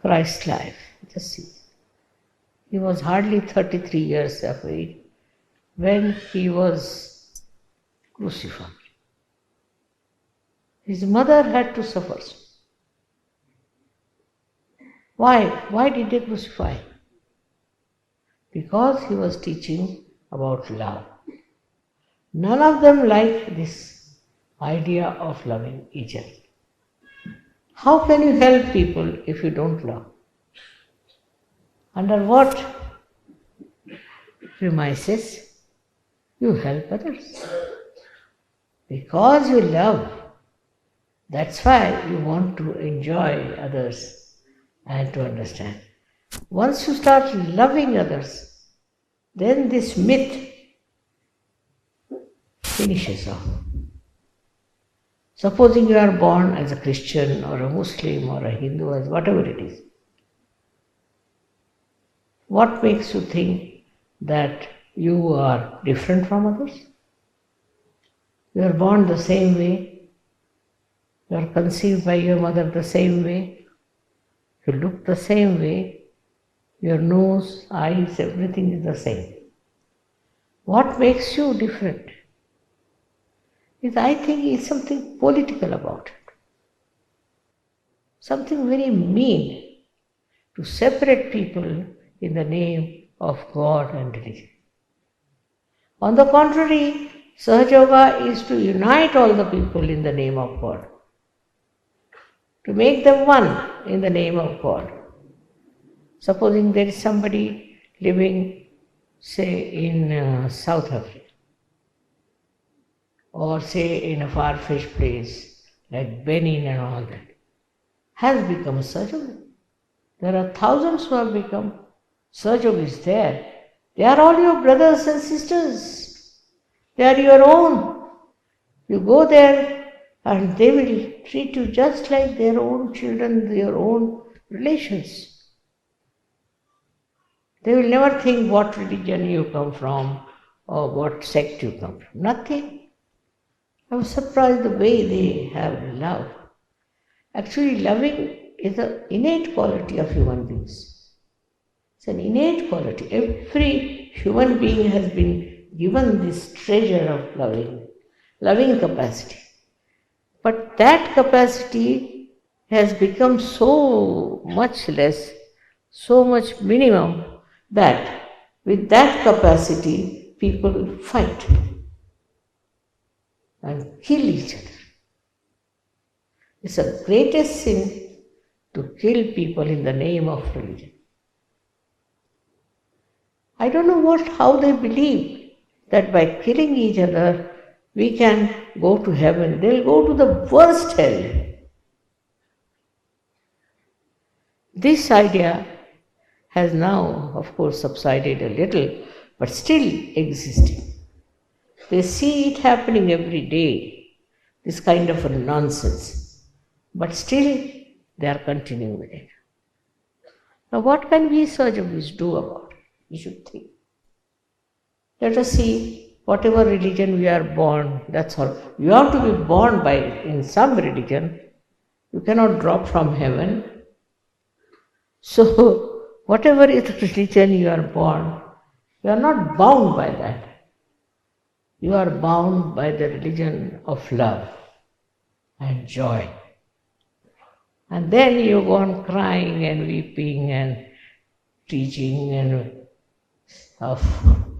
Christ's life. Just see. He was hardly 33 years of age when he was crucified. His mother had to suffer. Why? Why did they crucify him? Because he was teaching about love. None of them liked this idea of loving each other. How can you help people if you don't love? Under what premises? You help others. Because you love, that's why you want to enjoy others and to understand. Once you start loving others, then this myth finishes off. Supposing you are born as a Christian or a Muslim or a Hindu, as whatever it is, what makes you think that you are different from others? You are born the same way, you are conceived by your mother the same way, you look the same way, your nose, eyes, everything is the same. What makes you different? I think is something political about it. Something very mean to separate people in the name of God and religion. On the contrary, Sahaja Yoga is to unite all the people in the name of God, to make them one in the name of God. Supposing there is somebody living, say, in South Africa, or say in a far-fetched place like Benin and all that, has become a Sahaja. There are thousands who have become Sahajogis there. They are all your brothers and sisters. They are your own. You go there and they will treat you just like their own children, their own relations. They will never think what religion you come from or what sect you come from. Nothing. I was surprised the way they have love. Actually, loving is an innate quality of human beings. It's an innate quality. Every human being has been given this treasure of loving capacity. But that capacity has become so much less, so much minimum, that with that capacity people fight and kill each other. It's the greatest sin to kill people in the name of religion. I don't know how they believe that by killing each other we can go to heaven. They'll go to the worst hell. This idea has now, of course, subsided a little, but still existing. They see it happening every day, this kind of a nonsense, but still they are continuing with it. Now what can we Sahajogis do about it? We should think. Let us see, whatever religion we are born, that's all. You have to be born in some religion. You cannot drop from heaven. So, whatever is the religion you are born, you are not bound by that. You are bound by the religion of love and joy. And then you go on crying and weeping and teaching and of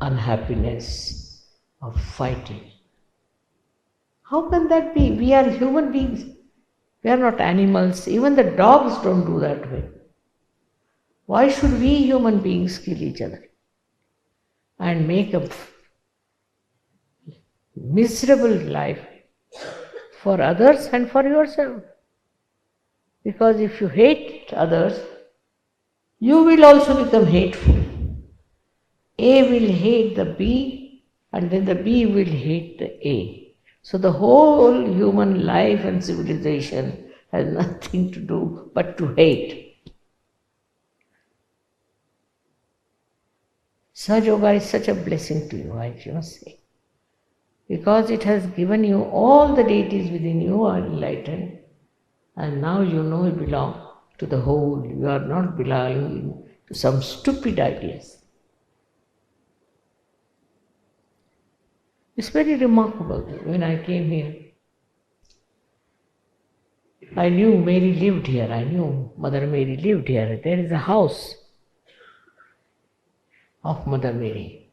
unhappiness, of fighting. How can that be? We are human beings. We are not animals. Even the dogs don't do that way. Why should we human beings kill each other and make a miserable life for others and for yourself? Because if you hate others, you will also become hateful. A will hate the B, and then the B will hate the A. So the whole human life and civilization has nothing to do but to hate. Sahaja Yoga is such a blessing to you, I must say, because it has given you all the deities within you are enlightened, and now you know you belong to the whole. You are not belonging to some stupid ideas. It's very remarkable. When I came here, I knew Mary lived here. I knew Mother Mary lived here. There is a house of Mother Mary.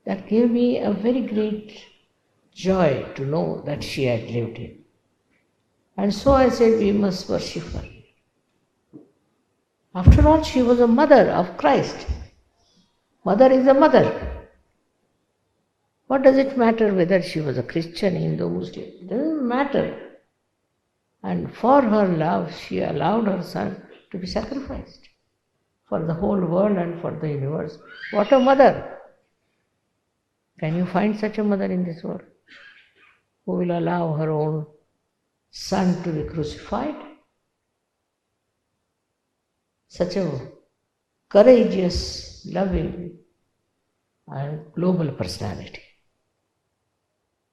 That gave me a very great joy to know that she had lived here. And so I said, we must worship her. After all, she was a mother of Christ. Mother is a mother. What does it matter whether she was a Christian, Hindu, Muslim? It doesn't matter. And for her love, she allowed her son to be sacrificed for the whole world and for the universe. What a mother! Can you find such a mother in this world who will allow her own son to be crucified? Such a courageous, loving and global personality.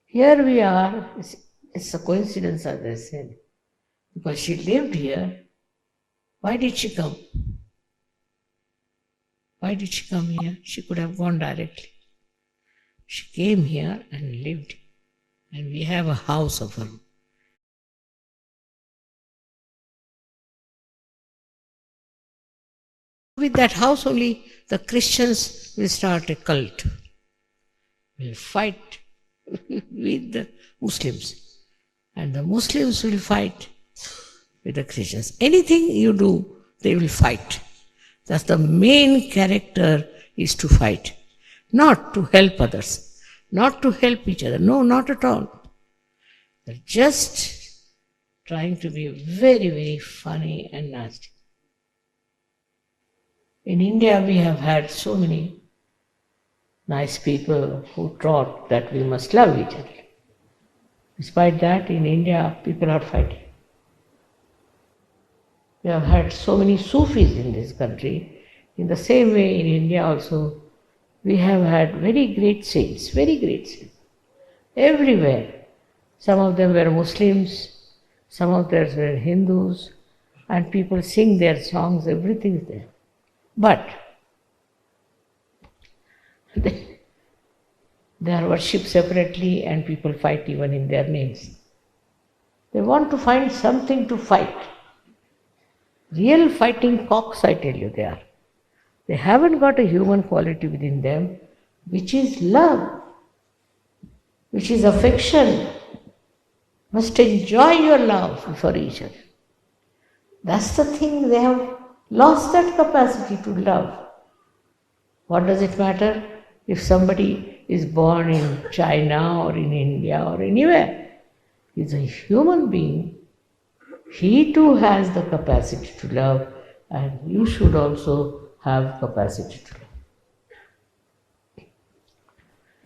Here we are, it's a coincidence as I said, because she lived here. Why did she come? Why did she come here? She could have gone directly. She came here and lived, and we have a house of her. With that house only, the Christians will start a cult, will fight with the Muslims, and the Muslims will fight with the Christians. Anything you do, they will fight. That's the main character, is to fight, not to help others, not to help each other. No, not at all. They're just trying to be very, very funny and nasty. In India, we have had so many nice people who taught that we must love each other. Despite that, in India, people are fighting. We have had so many Sufis in this country. In the same way, in India also, we have had very great saints, everywhere. Some of them were Muslims, some of them were Hindus, and people sing their songs, everything is there. But they are worshipped separately and people fight even in their names. They want to find something to fight. Real fighting cocks, I tell you, they are. They haven't got a human quality within them, which is love, which is affection. Must enjoy your love for each other. That's the thing, they have lost that capacity to love. What does it matter if somebody is born in China or in India or anywhere? He's a human being. He too has the capacity to love, and you should also have capacity to love.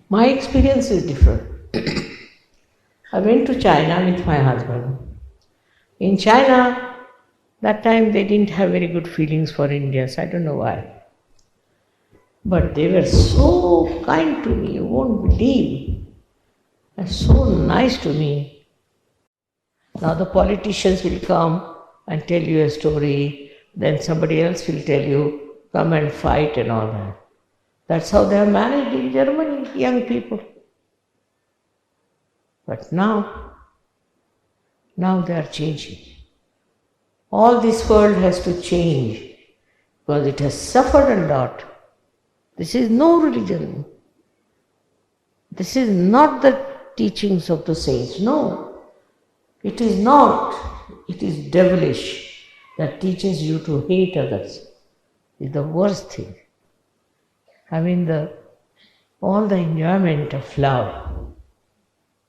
My experience is different. I went to China with my husband. In China, that time they didn't have very good feelings for Indians. I don't know why. But they were so kind to me, you won't believe. And so nice to me. Now the politicians will come and tell you a story, then somebody else will tell you, come and fight and all that. That's how they are managed in Germany, young people. But now they are changing. All this world has to change because it has suffered a lot. This is no religion. This is not the teachings of the saints. No, it is not. It is devilish that teaches you to hate others. It's the worst thing. Having all the enjoyment of love,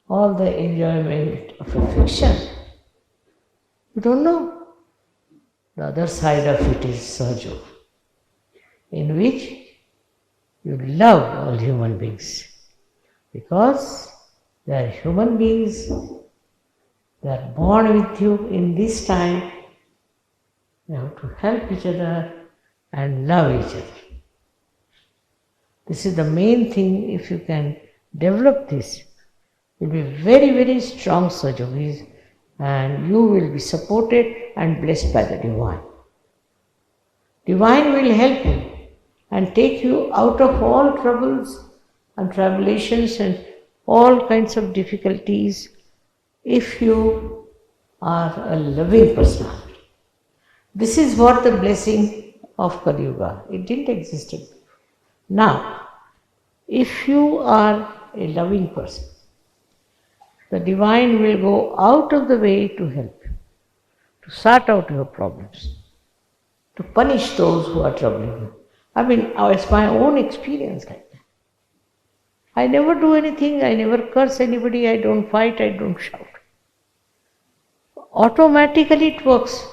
all the enjoyment of affection. You don't know. The other side of it is Sajo, in which you love all human beings because they are human beings, they are born with you in this time. You have to help each other and love each other. This is the main thing. If you can develop this, you will be very, very strong Sajogis, and you will be supported and blessed by the Divine. Divine will help you and take you out of all troubles and tribulations and all kinds of difficulties if you are a loving personality. This is what the blessing of Kali Yuga. It didn't exist before. Now, if you are a loving person, the divine will go out of the way to help you, to sort out your problems, to punish those who are troubling you. I mean, it's my own experience like that. I never do anything, I never curse anybody, I don't fight, I don't shout. Automatically it works.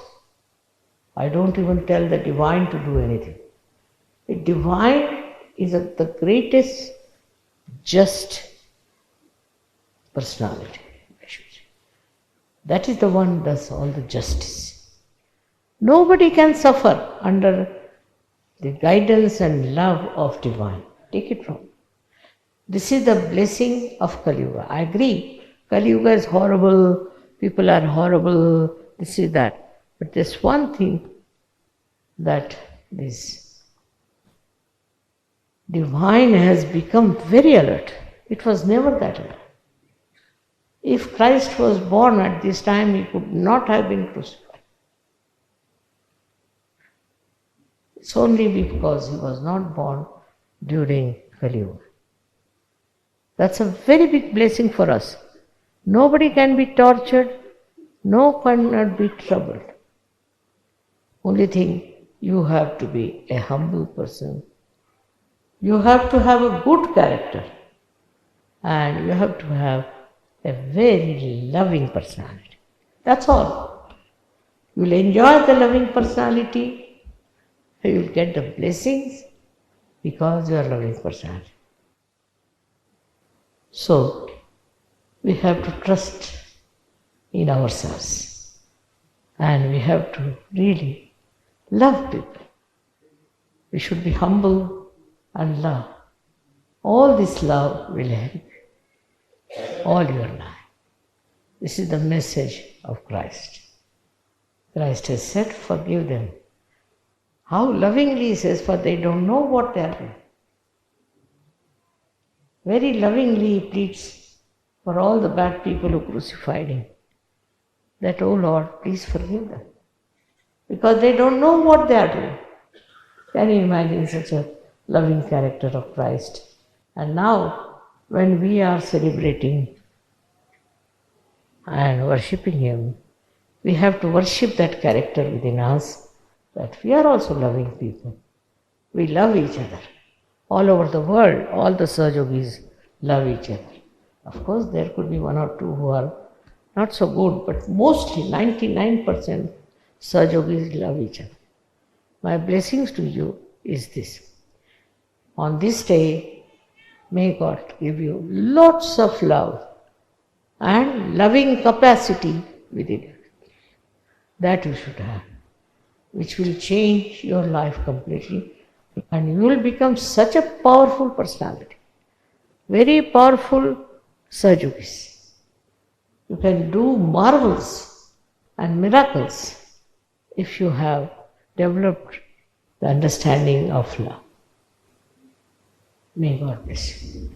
I don't even tell the divine to do anything. The divine is the greatest just personality, I should say. That is the one who does all the justice. Nobody can suffer under the guidance and love of divine. Take it from me. This is the blessing of Kali Yuga. I agree, Kali Yuga is horrible, people are horrible, this is that. But there's one thing that this divine has become very alert. It was never that alert. If Christ was born at this time, he could not have been crucified. It's only because he was not born during Kali Yuga. That's a very big blessing for us. Nobody can be tortured, no one cannot be troubled. Only thing, you have to be a humble person. You have to have a good character. And you have to have a very loving personality. That's all. You will enjoy the loving personality. You will get the blessings because you are a loving personality. So, we have to trust in ourselves. And we have to really love people. We should be humble and love. All this love will help you all your life. This is the message of Christ. Christ has said, forgive them. How lovingly he says, for they don't know what they are doing. Very lovingly he pleads for all the bad people who crucified him. That, oh Lord, please forgive them. Because they don't know what they are doing. Can you imagine such a loving character of Christ? And now, when we are celebrating and worshipping him, we have to worship that character within us, that we are also loving people. We love each other. All over the world, all the Sahajogis love each other. Of course, there could be one or two who are not so good, but mostly 99% Sahajogis love each other. My blessings to you is this. On this day, may God give you lots of love and loving capacity within you. That you should have, which will change your life completely, and you will become such a powerful personality, very powerful Sahajogis. You can do marvels and miracles if you have developed the understanding of love. May God bless you.